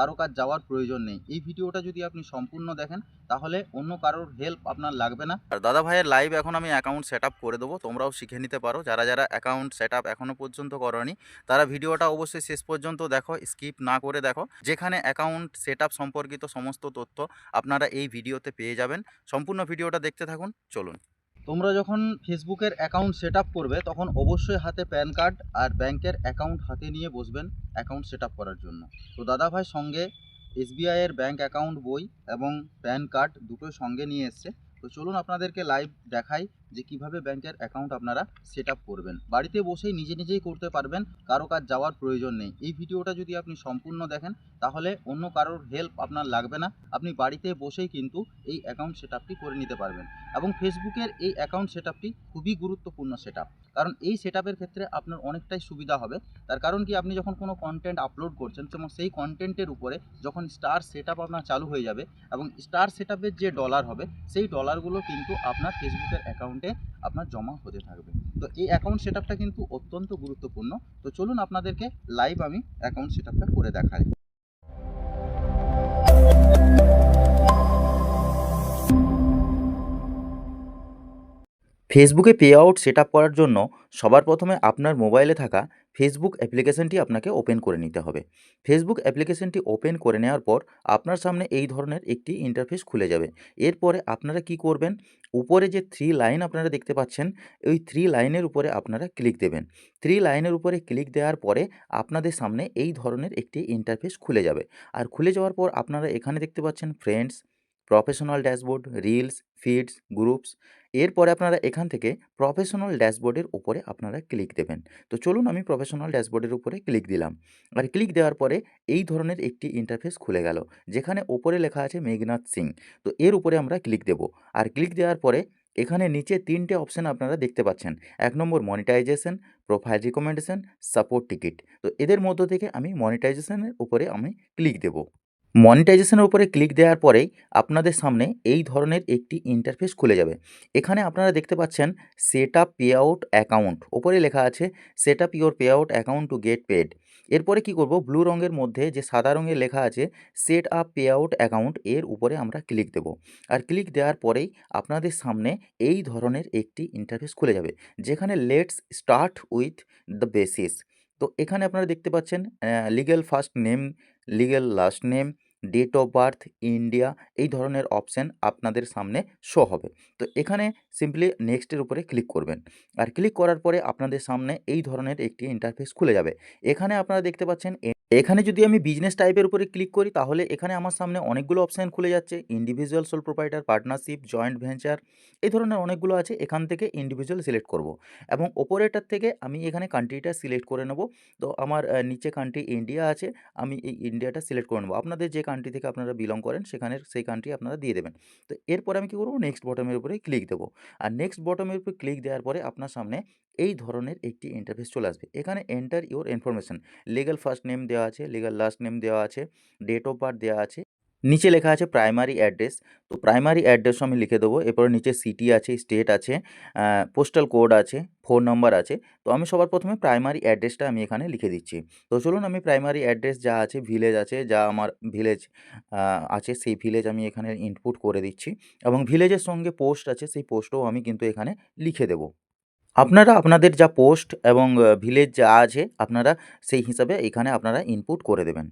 কারো কাছে যাওয়ার প্রয়োজন নেই। এই ভিডিওটা যদি আপনি সম্পূর্ণ দেখেন তাহলে অন্য কারোর হেল্প আপনার লাগবে না। আর দাদা ভাইয়ের লাইভ এখন আমি অ্যাকাউন্ট সেট আপ করে দেবো, তোমরাও শিখে নিতে পারো। যারা যারা অ্যাকাউন্ট সেট আপ এখনও পর্যন্ত করনি তারা ভিডিওটা অবশ্যই শেষ পর্যন্ত দেখো, স্কিপ না করে দেখো, যেখানে অ্যাকাউন্ট সেট আপ সম্পর্কিত সমস্ত তথ্য আপনারা এই ভিডিওতে পেয়ে যাবেন। সম্পূর্ণ ভিডিওটা দেখতে থাকুন, চলুন। তোমরা যখন ফেসবুকের অ্যাকাউন্ট সেট আপ করবে তখন অবশ্যই হাতে প্যান কার্ড আর ব্যাংকের অ্যাকাউন্ট হাতে নিয়ে বসবেন অ্যাকাউন্ট সেট আপ করার জন্য। তো দাদা ভাই সঙ্গে এসবিআইয়ের ব্যাংক অ্যাকাউন্ট বই এবং প্যান কার্ড দুটোই সঙ্গে নিয়ে এসছে। তো চলুন আপনাদেরকে লাইভ দেখাই যে কিভাবে ব্যাংকের অ্যাকাউন্ট আপনারা সেট আপ করবেন। বাড়িতে বসেই নিজে নিজেই করতে পারবেন, কারো কাছে যাওয়ার প্রয়োজন নেই। এই ভিডিওটা যদি আপনি সম্পূর্ণ দেখেন তাহলে অন্য কারোর হেল্প আপনার লাগবে না। আপনি বাড়িতে বসেই কিন্তু এই অ্যাকাউন্ট সেট আপটি করে নিতে পারবেন। এবং ফেসবুকের এই অ্যাকাউন্ট সেট আপটি খুবই গুরুত্বপূর্ণ সেট আপ, কারণ এই সেট আপের ক্ষেত্রে আপনার অনেকটাই সুবিধা হবে। তার কারণ কি, আপনি যখন কোনো কন্টেন্ট আপলোড করছেন এবং সেই কন্টেন্টের উপরে যখন স্টার সেট আপ আপনার চালু হয়ে যাবে এবং স্টার সেট আপের যে ডলার হবে সেই ডলারগুলো কিন্তু আপনার ফেসবুকের অ্যাকাউন্টে আপনার জমা হতে থাকবে। তো এই অ্যাকাউন্ট সেট আপটা কিন্তু অত্যন্ত গুরুত্বপূর্ণ। তো চলুন আপনাদেরকে লাইভ আমি অ্যাকাউন্ট সেট আপটা করে দেখাই। ফেসবুকে পে আউট সেট আপ করার জন্য সবার প্রথমে আপনার মোবাইলে থাকা ফেসবুক অ্যাপ্লিকেশনটি আপনাকে ওপেন করে নিতে হবে। ফেসবুক অ্যাপ্লিকেশনটি ওপেন করে নেওয়ার পর আপনার সামনে এই ধরনের একটি ইন্টারফেস খুলে যাবে। এরপরে আপনারা কি করবেন, উপরে যে 3 লাইন আপনারা দেখতে পাচ্ছেন, ওই 3 লাইনের উপরে আপনারা ক্লিক দেবেন। 3 লাইনের উপরে ক্লিক দেওয়ার পরে আপনাদের সামনে এই ধরনের একটি ইন্টারফেস খুলে যাবে। আর খুলে যাওয়ার পর আপনারা এখানে দেখতে পাচ্ছেন friends, professional dashboard, reels, feeds, groups. এরপরে আপনারা এখান থেকে প্রফেশনাল ড্যাশবোর্ডের উপরে আপনারা ক্লিক দেবেন। তো চলুন আমি প্রফেশনাল ড্যাশবোর্ডের উপরে ক্লিক দিলাম। আর ক্লিক দেওয়ার পরে এই ধরনের একটি ইন্টারফেস খুলে গেল, যেখানে ওপরে লেখা আছে মেঘনাথ সিং। তো এর উপরে আমরা ক্লিক দেব। আর ক্লিক দেওয়ার পরে এখানে নিচে 3টে অপশান আপনারা দেখতে পাচ্ছেন। 1 নম্বর monetisation, profile recommendation, support ticket. তো এদের মধ্য থেকে আমি মনিটাইজেশনের উপরে আমি ক্লিক দেব। মনিটাইজেশনের উপরে ক্লিক দেওয়ার পরেই আপনাদের সামনে এই ধরনের একটি ইন্টারফেস খুলে যাবে। এখানে আপনারা দেখতে পাচ্ছেন set up pay out account, ওপরে লেখা আছে set up your pay out account to get paid. এরপরে কি করব, ব্লু রঙের মধ্যে যে সাদা রঙে লেখা আছে set up pay out account, এর উপরে আমরা ক্লিক দেব। আর ক্লিক দেওয়ার পরেই আপনাদের সামনে এই ধরনের একটি ইন্টারফেস খুলে যাবে, যেখানে let's start with the basis. তো এখানে আপনারা দেখতে পাচ্ছেন legal first name, legal last name, date of birth, India, এই ধরনের অপশান আপনাদের সামনে শো হবে। তো এখানে সিম্পলি নেক্সটের উপরে ক্লিক করবেন। আর ক্লিক করার পরে আপনাদের সামনে এই ধরনের একটি ইন্টারফেস খুলে যাবে। এখানে আপনারা দেখতে পাচ্ছেন এখানে যদি আমি বিজনেস টাইপের উপরে ক্লিক করি তাহলে এখানে আমার সামনে অনেকগুলো অপশান খুলে যাচ্ছে। Individual sole proprietor, partnership, joint venture, এই ধরনের অনেকগুলো আছে। এখান থেকে ইন্ডিভিজুয়াল সিলেক্ট করব এবং ওপরেরটার থেকে আমি এখানে কান্ট্রিটা সিলেক্ট করে নেব। তো আমার নিচে কান্ট্রি ইন্ডিয়া আছে, আমি এই ইন্ডিয়াটা সিলেক্ট করে নেব। আপনাদের যে কান্ট্রি থেকে আপনারা বিলং করেন সেখানের সেই কান্ট্রি আপনারা দিয়ে দেবেন। তো এরপরে আমি কী করব, নেক্সট বটমের উপরে ক্লিক দেবো। আর নেক্সট বটমের উপরে ক্লিক দেওয়ার পরে আপনার সামনে এই ধরনের একটি ইন্টারফেস চলে আসবে। এখানে enter your information, legal first name দেওয়া আছে, লিগ্যাল লাস্ট নেম দেওয়া আছে, ডেট অফ বার্থ দেওয়া আছে, নিচে লেখা আছে প্রাইমারি অ্যাড্রেস। তো প্রাইমারি অ্যাড্রেসও আমি লিখে দেবো। এরপরে নিচে সিটি আছে, স্টেট আছে, পোস্টাল কোড আছে, ফোন নাম্বার আছে। তো আমি সবার প্রথমে প্রাইমারি অ্যাড্রেসটা আমি এখানে লিখে দিচ্ছি। তো চলুন আমি প্রাইমারি অ্যাড্রেস যা আছে, ভিলেজ আছে, যা আমার ভিলেজ আছে সেই ভিলেজ আমি এখানে ইনপুট করে দিচ্ছি এবং ভিলেজের সঙ্গে পোস্ট আছে সেই পোস্টও আমি কিন্তু এখানে লিখে দেবো। আপনারা আপনাদের যা পোস্ট এবং ভিলেজ যা আছে আপনারা সেই হিসাবে এখানে আপনারা ইনপুট করে দেবেন।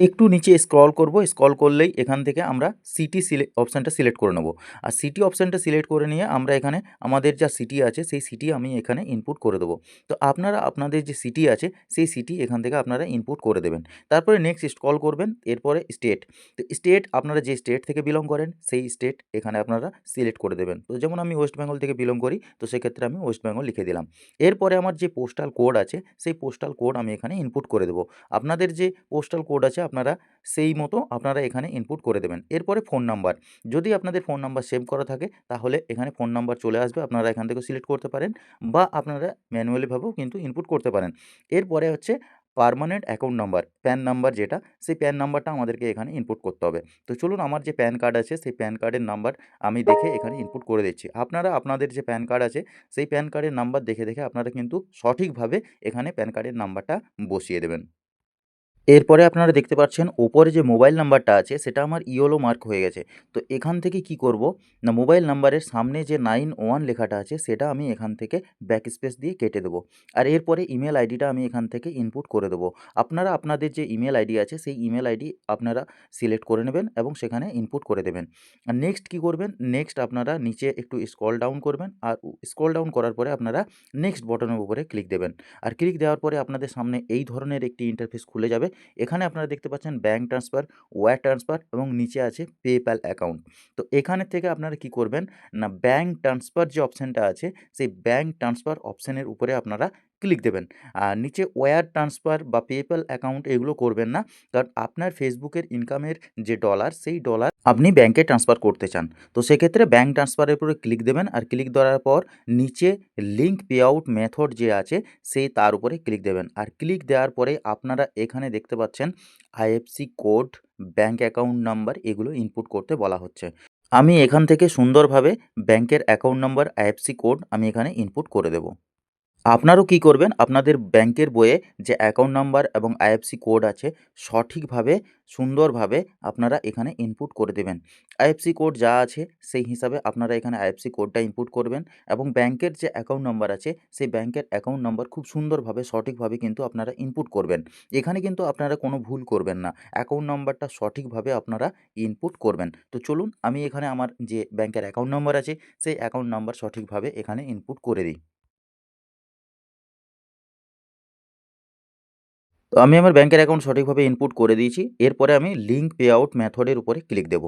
একটু নিচে স্ক্রল করব, স্ক্রল করলেই এখান থেকে আমরা সিটি অপশানটা সিলেক্ট করে নেব। আর সিটি অপশানটা সিলেক্ট করে নিয়ে আমরা এখানে আমাদের যা সিটি আছে সেই সিটি আমি এখানে ইনপুট করে দেবো। তো আপনারা আপনাদের যে সিটি আছে সেই সিটি এখান থেকে আপনারা ইনপুট করে দেবেন। তারপরে নেক্সট স্ক্রল করবেন, এরপরে স্টেট। তো স্টেট আপনারা যে স্টেট থেকে বিলং করেন সেই স্টেট এখানে আপনারা সিলেক্ট করে দেবেন। তো যেমন আমি ওয়েস্ট বেঙ্গল থেকে বিলং করি, তো সেক্ষেত্রে আমি ওয়েস্ট বেঙ্গল লিখে দিলাম। এরপরে আমার যে পোস্টাল কোড আছে সেই পোস্টাল কোড আমি এখানে ইনপুট করে দেবো। আপনাদের যে পোস্টাল কোড আছে আপনারা সেই মতো আপনারা এখানে ইনপুট করে দেবেন। এরপরে ফোন নাম্বার, যদি আপনাদের ফোন নাম্বার সেভ করা থাকে তাহলে এখানে ফোন নাম্বার চলে আসবে, আপনারা এখান থেকে সিলেক্ট করতে পারেন বা আপনারা ম্যানুয়ালিভাবেও কিন্তু ইনপুট করতে পারেন। এরপরে হচ্ছে permanent account number, pan number যেটা, সেই প্যান নাম্বারটা আমাদেরকে এখানে ইনপুট করতে হবে। তো চলুন আমার যে প্যান কার্ড আছে সেই প্যান কার্ডের নাম্বার আমি দেখে এখানে ইনপুট করে দিচ্ছি। আপনারা আপনাদের যে প্যান কার্ড আছে সেই প্যান কার্ডের নাম্বার দেখে দেখে আপনারা কিন্তু সঠিকভাবে এখানে প্যান কার্ডের নাম্বারটা বসিয়ে দেবেন। এরপরে আপনারা দেখতে পাচ্ছেন ওপরে যে মোবাইল নাম্বারটা আছে সেটা আমার ইয়েলো মার্ক হয়ে গেছে। তো এখান থেকে কি করব না, মোবাইল নাম্বারের সামনে যে 91 লেখাটা আছে সেটা আমি এখান থেকে ব্যাকস্পেস দিয়ে কেটে দেবো। আর এরপরে ইমেল আইডিটা আমি এখান থেকে ইনপুট করে দেবো। আপনারা আপনাদের যে ইমেল আইডি আছে সেই ইমেল আইডি আপনারা সিলেক্ট করে নেবেন এবং সেখানে ইনপুট করে দেবেন। আর নেক্সট কি করবেন, নেক্সট আপনারা নিচে একটু স্ক্রল ডাউন করবেন আর স্ক্রল ডাউন করার পরে আপনারা নেক্সট বাটনের উপরে ক্লিক দেবেন। আর ক্লিক দেওয়ার পরে আপনাদের সামনে এই ধরনের একটি ইন্টারফেস খুলে যাবে। এখানে আপনারা দেখতে পাচ্ছেন ব্যাঙ্ক ট্রান্সফার, ওয়্যার ট্রান্সফার এবং নিচে আছে পেপ্যাল অ্যাকাউন্ট। তো এখানের থেকে আপনারা কি করবেন না, ব্যাঙ্ক ট্রান্সফার যে অপশানটা আছে সেই ব্যাঙ্ক ট্রান্সফার অপশানের উপরে আপনারা ক্লিক দেবেন। আর নিচে ওয়্যার ট্রান্সফার বা পেপ্যাল অ্যাকাউন্ট এগুলো করবেন না, কারণ আপনার ফেসবুকের ইনকামের যে ডলার সেই ডলার আপনি ব্যাঙ্কে ট্রান্সফার করতে চান। তো সেক্ষেত্রে ব্যাঙ্ক ট্রান্সফারের উপরে ক্লিক দেবেন আর ক্লিক দেওয়ার পর নিচে লিঙ্ক পে আউট মেথড যে আছে সেই তার উপরে ক্লিক দেবেন। আর ক্লিক দেওয়ার পরে আপনারা এখানে দেখতে পাচ্ছেন IFC code, bank account number এগুলো ইনপুট করতে বলা হচ্ছে। আমি এখান থেকে সুন্দরভাবে ব্যাঙ্কের অ্যাকাউন্ট নাম্বার, আইএফসি কোড আমি এখানে ইনপুট করে দেব। আপনারাও কি করবেন, আপনাদের ব্যাংকের বইয়ে যে অ্যাকাউন্ট নাম্বার এবং আইএফসি কোড আছে সঠিকভাবে সুন্দরভাবে আপনারা এখানে ইনপুট করে দেবেন। আইএফসি কোড যা আছে সেই হিসাবে আপনারা এখানে আইএফসি কোডটা ইনপুট করবেন এবং ব্যাংকের যে অ্যাকাউন্ট নাম্বার আছে সেই ব্যাংকের অ্যাকাউন্ট নাম্বার খুব সুন্দরভাবে সঠিকভাবে কিন্তু আপনারা ইনপুট করবেন। এখানে কিন্তু আপনারা কোনো ভুল করবেন না, অ্যাকাউন্ট নাম্বারটা সঠিকভাবে আপনারা ইনপুট করবেন। তো চলুন আমি এখানে আমার যে ব্যাংকের অ্যাকাউন্ট নাম্বার আছে সেই অ্যাকাউন্ট নাম্বার সঠিকভাবে এখানে ইনপুট করে দিই। তো আমি আমার ব্যাংকের অ্যাকাউন্ট সঠিকভাবে ইনপুট করে দিয়েছি। এরপরে আমি লিঙ্ক পে আউট মেথডের উপরে ক্লিক দেব।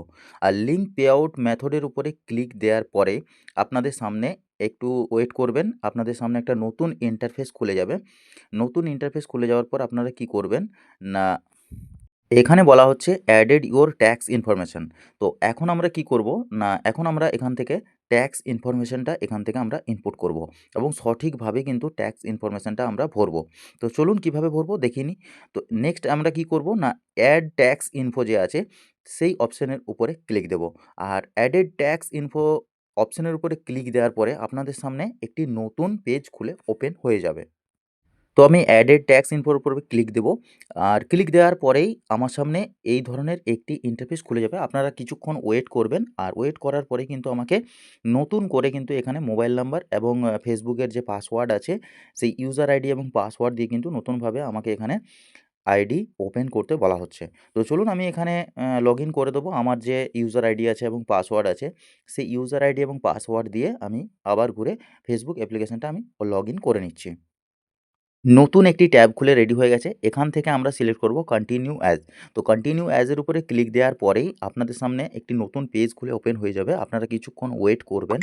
আর লিঙ্ক পে আউট মেথডের উপরে ক্লিক দেওয়ার পরে আপনাদের সামনে একটু ওয়েট করবেন। আপনাদের সামনে একটা নতুন ইন্টারফেস খুলে যাবে। নতুন ইন্টারফেস খুলে যাওয়ার পর আপনারা কি করবেন না, এখানে বলা হচ্ছে অ্যাডেড ইওর ট্যাক্স ইনফরমেশন। তো এখন আমরা কি করব না, এখন আমরা এখান থেকে ট্যাক্স ইনফরমেশনটা এখান থেকে আমরা ইনপুট করব এবং সঠিকভাবে কিন্তু ট্যাক্স ইনফরমেশনটা আমরা ভরব। তো চলুন কিভাবে ভরব দেখিয়ে নিই। তো নেক্সট আমরা কি করব না, অ্যাড ট্যাক্স ইনফো যে আছে সেই অপশনের উপরে ক্লিক দেব। আর অ্যাডেড ট্যাক্স ইনফো অপশনের উপরে ক্লিক দেওয়ার পরে আপনাদের সামনে একটি নতুন পেজ খুলে ওপেন হয়ে যাবে। তো আমি অ্যাডেড ট্যাক্স ইনফোর উপর ক্লিক দেব। আর ক্লিক দেওয়ার পরেই আমার সামনে এই ধরনের একটি ইন্টারফেস খুলে যাবে। আপনারা কিছুক্ষণ ওয়েট করবেন। আর ওয়েট করার পরে কিন্তু আমাকে নতুন করে কিন্তু এখানে মোবাইল নাম্বার এবং ফেসবুকের যে পাসওয়ার্ড আছে সেই ইউজার আইডি এবং পাসওয়ার্ড দিয়ে কিন্তু নতুনভাবে আমাকে এখানে আইডি ওপেন করতে বলা হচ্ছে। তো চলুন আমি এখানে লগইন করে দেবো। আমার যে ইউজার আইডি আছে এবং পাসওয়ার্ড আছে সেই ইউজার আইডি এবং পাসওয়ার্ড দিয়ে আমি আবার ঘুরে ফেসবুক অ্যাপ্লিকেশনটা আমি লগইন করে নিচ্ছি। নতুন একটি ট্যাব খুলে রেডি হয়ে গেছে। এখান থেকে আমরা সিলেক্ট করব কন্টিনিউ অ্যাজ। তো কন্টিনিউ অ্যাজের উপরে ক্লিক দেওয়ার পরেই আপনাদের সামনে একটি নতুন পেজ খুলে ওপেন হয়ে যাবে। আপনারা কিছুক্ষণ ওয়েট করবেন।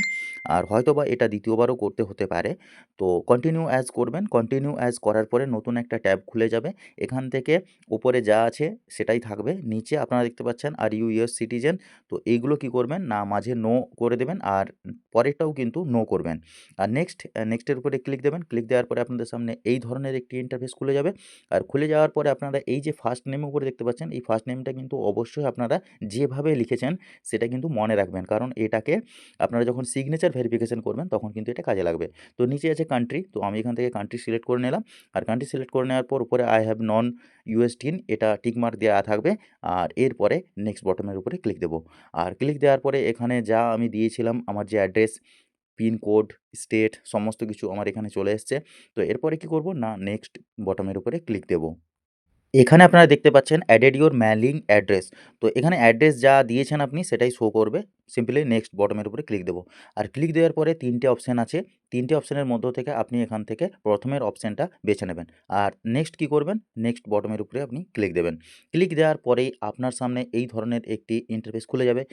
আর হয়তোবা এটা দ্বিতীয়বারও করতে হতে পারে। তো কন্টিনিউ অ্যাজ করবেন। কন্টিনিউ অ্যাজ করার পরে নতুন একটা ট্যাব খুলে যাবে। এখান থেকে উপরে যা আছে সেটাই থাকবে। নিচে আপনারা দেখতে পাচ্ছেন আর ইউ ইউএস সিটিজেন। তো এইগুলো কি করবেন না, মাঝে নো করে দেবেন আর পরেরটাও কিন্তু নো করবেন। আর নেক্সটের উপরে ক্লিক দেবেন। ক্লিক দেওয়ার পরে আপনাদের সামনে এই ধরনের একটি ইন্টারফেস খুলে যাবে। আর খুলে যাওয়ার পরে আপনারা এই যে ফার্স্ট নেমের উপরে দেখতে পাচ্ছেন, এই ফার্স্ট নেমটা কিন্তু অবশ্যই আপনারা যেভাবে লিখেছেন সেটা কিন্তু মনে রাখবেন। কারণ এটাকে আপনারা যখন সিগনেচার ভেরিফিকেশন করবেন তখন কিন্তু এটা কাজে লাগবে। তো নিচে আছে কান্ট্রি, তো আমি এখান থেকে কান্ট্রি সিলেক্ট করে নিলাম। আর কান্ট্রি সিলেক্ট করে নেওয়ার পর উপরে আই হ্যাভ নন ইউএসটিন এটা টিক মার্ক দেওয়া থাকবে। আর এরপরে নেক্সট বটনের উপরে ক্লিক দেবো। আর ক্লিক দেওয়ার পরে এখানে যা আমি দিয়েছিলাম আমার যে অ্যাড্রেস, পিনকোড, স্টেট সমস্ত কিছু আমার এখানে চলে এসছে। তো এরপরে কি করব না, নেক্সট বটমের উপরে ক্লিক দেব। এখানে আপনারা দেখতে পাচ্ছেন অ্যাডেড ইউর মেইলিং অ্যাড্রেস। তো এখানে অ্যাড্রেস যা দিয়েছেন আপনি সেটাই শো করবে। সিম্পলি নেক্সট বটমের উপরে ক্লিক দেব। আর ক্লিক দেওয়ার পরে ৩ টে অপশন আছে। ৩ টে অপশনের মধ্য থেকে আপনি এখান থেকে ১ম এর অপশনটা বেছে নেবেন। আর নেক্সট কি করবেন? নেক্সট বটমের উপরে আপনি ক্লিক দেবেন। ক্লিক দেওয়ার পরেই আপনার সামনে এই ধরনের একটি ইন্টারফেস খুলে যাবে।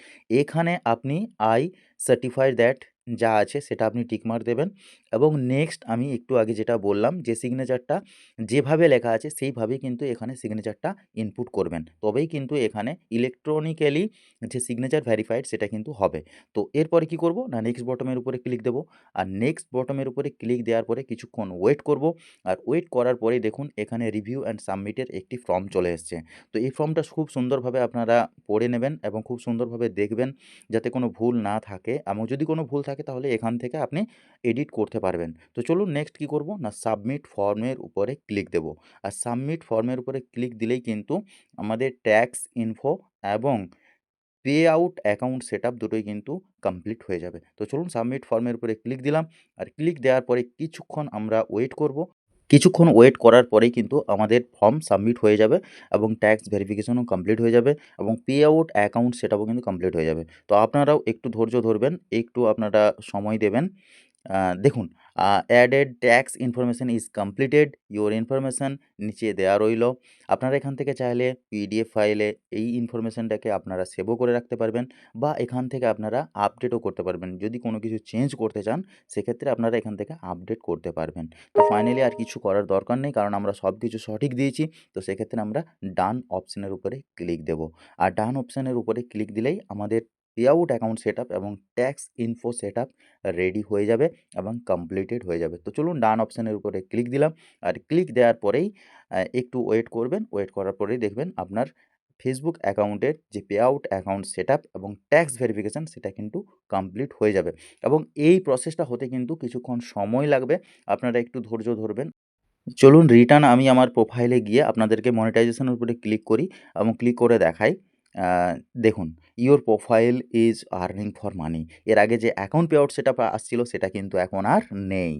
এখানে আপনি আই সার্টিফাই দ্যাট যা আছে সেটা আপনি টিক মার্ক দেবেন এবং নেক্সট আমি একটু আগে যেটা বললাম যে সিগনেচারটা যেভাবে লেখা আছে সেইভাবেই কিন্তু এখানে সিগনেচারটা ইনপুট করবেন। তবেই কিন্তু এখানে ইলেকট্রনিক্যালি যে সিগনেচার ভেরিফাইড সেটা কিন্তু হবে। তো এরপরে কি করব না, নেক্সট বটমের উপরে ক্লিক দেব। আর নেক্সট বটমের উপরে ক্লিক দেওয়ার পরে কিছুক্ষণ ওয়েট করব। আর ওয়েট করার পরেই দেখুন এখানে রিভিউ অ্যান্ড সাবমিটের একটি ফর্ম চলে এসছে। তো এই ফর্মটা খুব সুন্দরভাবে আপনারা পড়ে নেবেন এবং খুব সুন্দরভাবে দেখবেন যাতে কোনো ভুল না থাকে, এবং যদি কোনো ভুল থাকে থাকে তাহলে এখান থেকে আপনি এডিট করতে পারবেন। তো চলুন নেক্সট কী করব না সাবমিট ফর্মের উপরে ক্লিক দেব। আর সাবমিট ফর্মের উপরে ক্লিক দিলেই কিন্তু আমাদের ট্যাক্স ইনফো এবং পে আউট অ্যাকাউন্ট সেটআপ দুটোই কিন্তু কমপ্লিট হয়ে যাবে। তো চলুন সাবমিট ফর্মের উপরে ক্লিক দিলাম। আর ক্লিক দেওয়ার পরে কিছুক্ষণ আমরা ওয়েট করব। কিছুক্ষণ ওয়েট করার পরেই কিন্তু আমাদের ফর্ম সাবমিট হয়ে যাবে এবং ট্যাক্স ভেরিফিকেশনও কমপ্লিট হয়ে যাবে এবং পে আউট অ্যাকাউন্ট সেটআপও কিন্তু কমপ্লিট হয়ে যাবে। তো আপনারাও একটু ধৈর্য ধরবেন, একটু আপনারা সময় দেবেন। দেখুন added tax information is completed your information নিচে দেওয়া রইলো। আপনারা এখান থেকে চাইলে পিডিএফ ফাইলে এই ইনফরমেশনটাকে আপনারা সেভও করে রাখতে পারবেন বা এখান থেকে আপনারা আপডেটও করতে পারবেন। যদি কোনো কিছু চেঞ্জ করতে চান সেক্ষেত্রে আপনারা এখান থেকে আপডেট করতে পারবেন। তো ফাইনালি আর কিছু করার দরকার নেই কারণ আমরা সব কিছু সঠিক দিয়েছি। তো সেক্ষেত্রে আমরা ডান অপশনের উপরে ক্লিক দেব। আর ডান অপশনের উপরে ক্লিক দিলেই আমাদের পে আউট অ্যাকাউন্ট সেটআপ এবং ট্যাক্স ইনফো সেটআপ রেডি হয়ে যাবে এবং কমপ্লিটেড হয়ে যাবে। তো চলুন ডান অপশনের উপরে ক্লিক দিলাম। আর ক্লিক দেওয়ার পরেই একটু ওয়েট করবেন। ওয়েট করার পরেই দেখবেন আপনার ফেসবুক অ্যাকাউন্টের যে পে আউট অ্যাকাউন্ট সেটআপ এবং ট্যাক্স ভেরিফিকেশন সেটা কিন্তু কমপ্লিট হয়ে যাবে এবং এই প্রসেসটা হতে কিন্তু কিছুক্ষণ সময় লাগবে। আপনারা একটু ধৈর্য ধরবেন। চলুন রিটার্ন আমি আমার প্রোফাইলে গিয়ে আপনাদেরকে মনিটাইজেশনের উপরে ক্লিক করি এবং ক্লিক করে দেখাই। আ দেখুন your profile is earning for money. এর আগে যে অ্যাকাউন্ট পে আউট সেটআপ আসছিল সেটা কিন্তু এখন আর নেই।